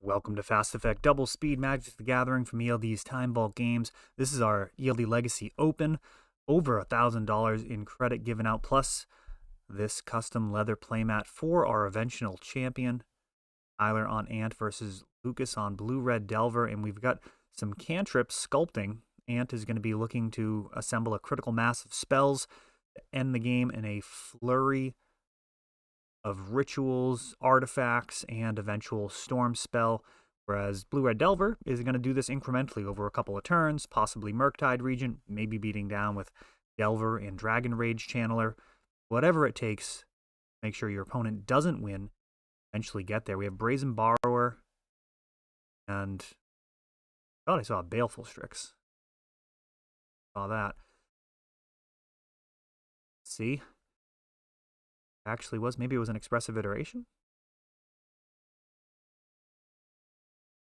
Welcome to Fast Effect Double Speed Magic the Gathering from ELD's Time Vault Games. This is our ELD Legacy Open. Over $1,000 in credit given out, plus this custom leather playmat for our eventual champion. Tyler on Ant versus Lucas on Blue-Red Delver, and we've got some cantrips sculpting. Ant is going to be looking to assemble a critical mass of spells to end the game in a flurry of rituals, artifacts, and eventual storm spell, whereas Blue-Red Delver is going to do this incrementally over a couple of turns, possibly Murktide Regent, maybe beating down with Delver and Dragon Rage Channeler. Whatever it takes, make sure your opponent doesn't win, eventually get there. We have Brazen Borrower, and I thought I saw a Baleful Strix. Saw that. Let's see. Actually was, maybe it was an expressive iteration.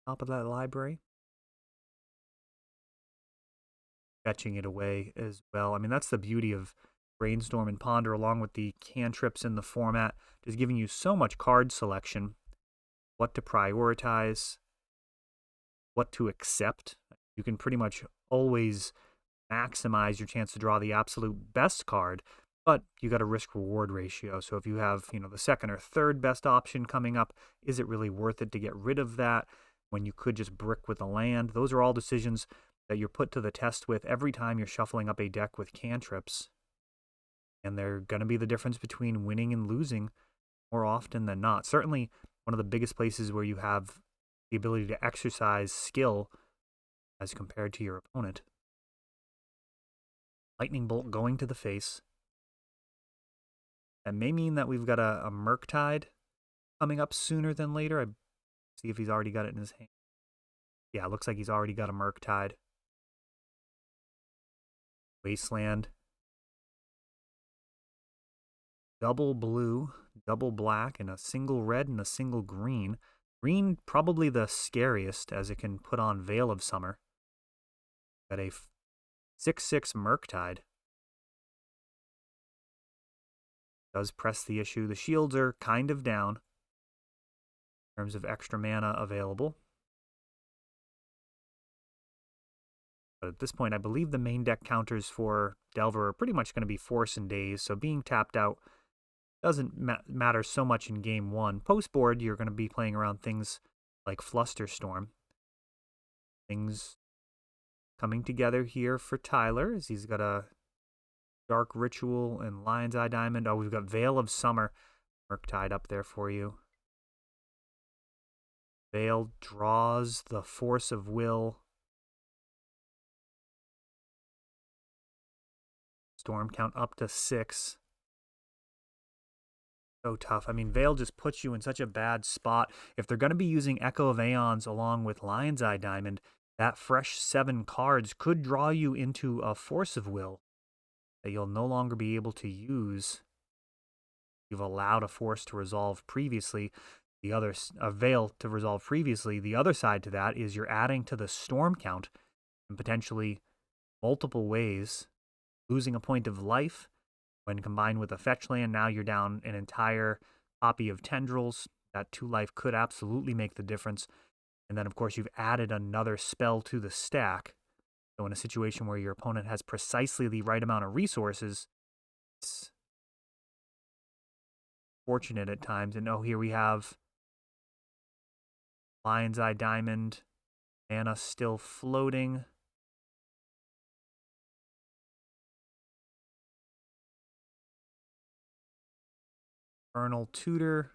Top of that library. Fetching it away as well. I mean, that's the beauty of Brainstorm and Ponder, along with the cantrips in the format, just giving you so much card selection, what to prioritize, what to accept. You can pretty much always maximize your chance to draw the absolute best card, but you got a risk-reward ratio. So if you have, the second or third best option coming up, is it really worth it to get rid of that when you could just brick with a land? Those are all decisions that you're put to the test with every time you're shuffling up a deck with cantrips. And they're going to be the difference between winning and losing more often than not. Certainly one of the biggest places where you have the ability to exercise skill as compared to your opponent. Lightning Bolt going to the face. That may mean that we've got a Murktide coming up sooner than later. I see if he's already got it in his hand. Yeah, it looks like he's already got a Murktide. Wasteland. Double blue, double black, and a single red and a single green. Green probably the scariest, as it can put on Veil of Summer. Got a 6/6 Murktide. Does press the issue. The shields are kind of down in terms of extra mana available. But at this point, I believe the main deck counters for Delver are pretty much going to be Force and Daze, so being tapped out doesn't matter so much in game one. Post-board, you're going to be playing around things like Flusterstorm. Things coming together here for Tyler, as he's got a Dark Ritual and Lion's Eye Diamond. Oh, we've got Veil of Summer Murktide up there for you. Veil draws the Force of Will. Storm count up to 6. So tough. I mean, Veil just puts you in such a bad spot. If they're going to be using Echo of Aeons along with Lion's Eye Diamond, that fresh 7 cards could draw you into a Force of Will that you'll no longer be able to use. You've allowed a Force to resolve previously, a Veil to resolve previously. The other side to that is you're adding to the storm count in potentially multiple ways, losing a point of life. When combined with a fetch land, now you're down an entire copy of Tendrils. That 2 life could absolutely make the difference. And then, of course, you've added another spell to the stack. So in a situation where your opponent has precisely the right amount of resources, it's fortunate at times. And here we have Lion's Eye Diamond, mana still floating. Infernal Tutor.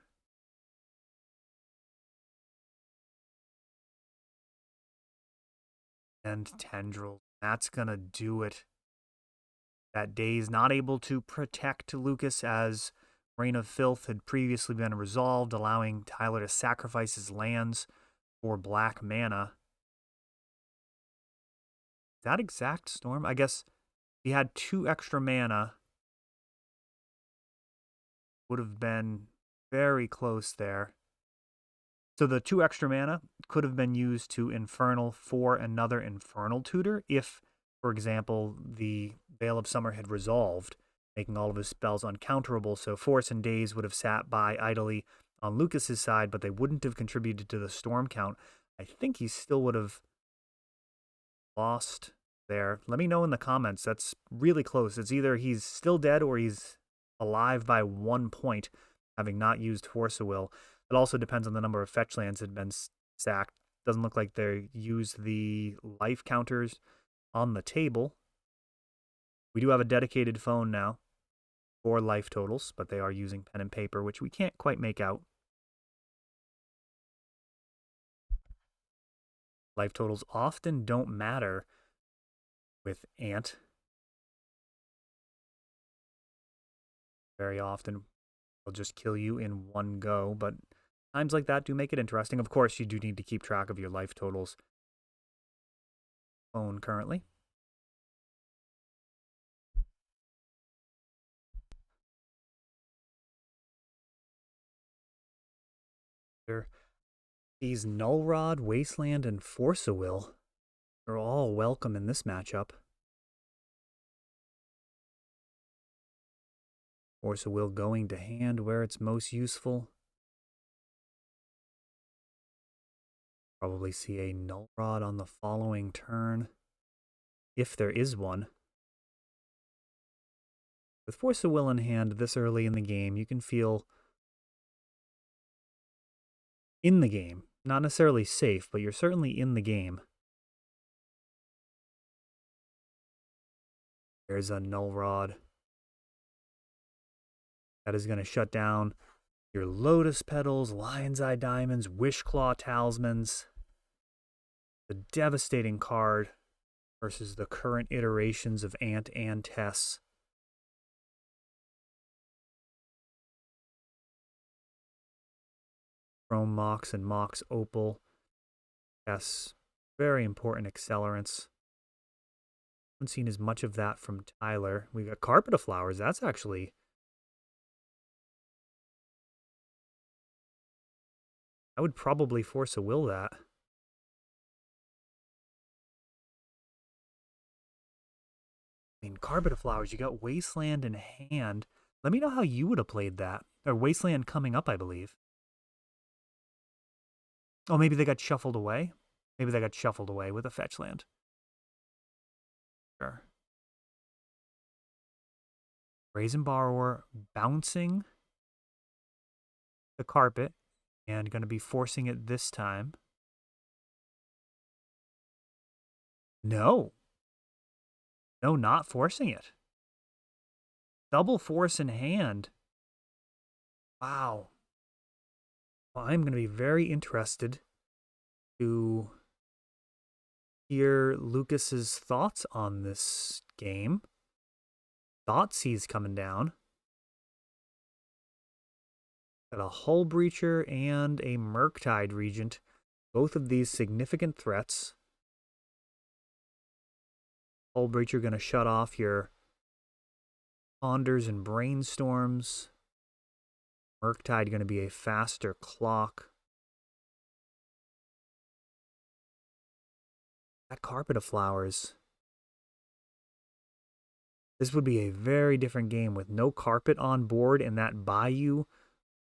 And Tendril. That's going to do it. That Daze not able to protect Lucas, as Reign of Filth had previously been resolved, allowing Tyler to sacrifice his lands for black mana. That exact storm? I guess he had 2 extra mana. Would have been very close there. So the 2 extra mana could have been used to Infernal for another Infernal Tutor if, for example, the Veil of Summer had resolved, making all of his spells uncounterable. So Force and Daze would have sat by idly on Lucas's side, but they wouldn't have contributed to the storm count. I think he still would have lost there. Let me know in the comments. That's really close. It's either he's still dead or he's alive by 1 point, having not used Force of Will. It also depends on the number of fetch lands that had been sacked. Doesn't look like they used the life counters on the table. We do have a dedicated phone now for life totals, but they are using pen and paper, which we can't quite make out. Life totals often don't matter with Ant. Very often they'll just kill you in one go, but times like that do make it interesting. Of course, you do need to keep track of your life totals. Phone currently. These Null Rod, Wasteland, and Force of Will are all welcome in this matchup. Force of Will going to hand where it's most useful. Probably see a Null Rod on the following turn, if there is one. With Force of Will in hand this early in the game, you can feel in the game. Not necessarily safe, but you're certainly in the game. There's a Null Rod. That is going to shut down your Lotus Petals, Lion's Eye Diamonds, Wishclaw Talismans. The devastating card versus the current iterations of Ant and Tess. Chrome Mox and Mox Opal. Yes, very important accelerants. Haven't seen as much of that from Tyler. We got Carpet of Flowers. That's actually... I would probably Force a Will that. I mean, Carpet of Flowers, you got Wasteland in hand. Let me know how you would have played that. Or Wasteland coming up, I believe. Oh, maybe they got shuffled away? Maybe they got shuffled away with a fetch land. Sure. Brazen Borrower bouncing the carpet and going to be forcing it this time. No. No, not forcing it. Double force in hand. Wow. Well, I'm going to be very interested to hear Lucas's thoughts on this game. Thoughtseize coming down. Got a Hull Breacher and a Murktide Regent. Both of these significant threats. Hull Breacher going to shut off your Ponders and Brainstorms. Murktide going to be a faster clock. That Carpet of Flowers. This would be a very different game with no carpet on board and that Bayou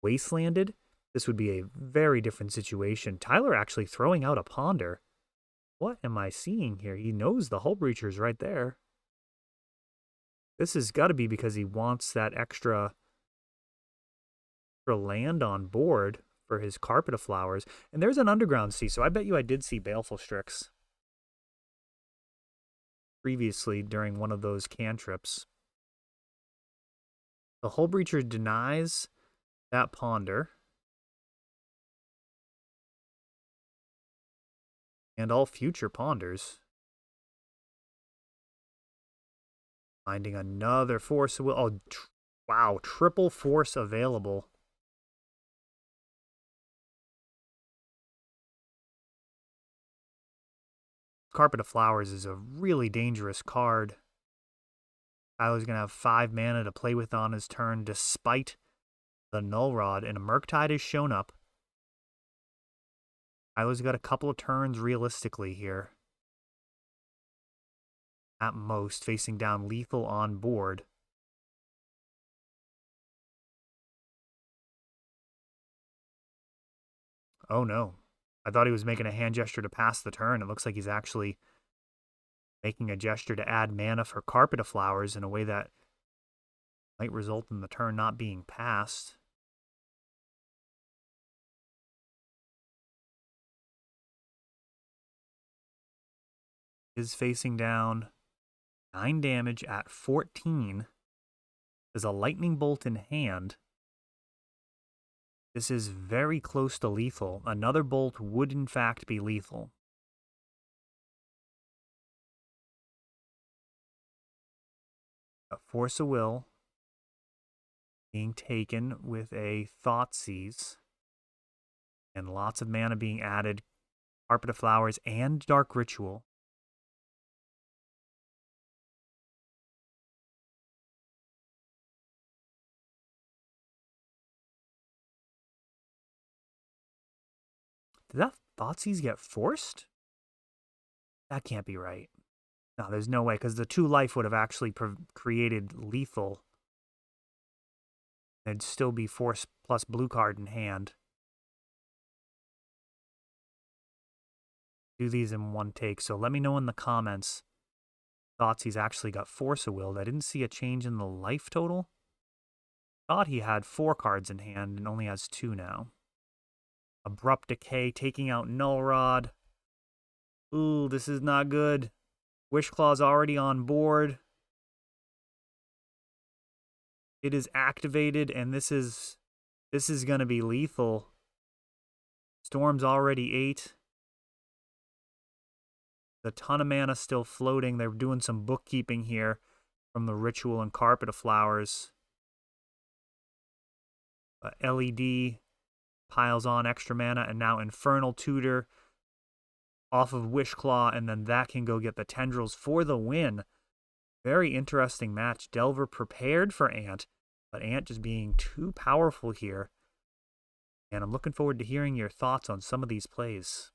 wastelanded. This would be a very different situation. Tyler actually throwing out a Ponder. What am I seeing here? He knows the Hull Breacher's right there. This has got to be because he wants that extra land on board for his Carpet of Flowers. And there's an Underground Sea, so I bet you I did see Baleful Strix previously during one of those cantrips. The Hull Breacher denies that Ponder. And all future Ponders. Finding another Force of Will. Oh, wow. Triple Force available. Carpet of Flowers is a really dangerous card. Tyler's going to have 5 mana to play with on his turn despite the Null Rod, and a Murktide has shown up. Tyler's got a couple of turns realistically here. At most, facing down lethal on board. Oh, no. I thought he was making a hand gesture to pass the turn. It looks like he's actually making a gesture to add mana for Carpet of Flowers in a way that might result in the turn not being passed. Is facing down 9 damage at 14. There's a lightning bolt in hand. This is very close to lethal. Another bolt would in fact be lethal. A Force of Will being taken with a Thoughtseize. And lots of mana being added. Carpet of Flowers and Dark Ritual. Did that Thoughtseize get forced? That can't be right. No, there's no way, because the 2 life would have actually created lethal. There'd still be force plus blue card in hand. Do these in one take, so let me know in the comments. Thoughts he's actually got Force of Will. I didn't see a change in the life total. Thought he had 4 cards in hand and only has 2 now. Abrupt Decay taking out Null Rod. Ooh, this is not good. Wishclaw's already on board. It is activated, and this is going to be lethal. Storm's already 8. A ton of mana still floating. They're doing some bookkeeping here from the Ritual and Carpet of Flowers. LED piles on extra mana, and now Infernal Tutor off of Wishclaw, and then that can go get the Tendrils for the win. Very interesting match. Delver prepared for Ant, but Ant just being too powerful here. And I'm looking forward to hearing your thoughts on some of these plays.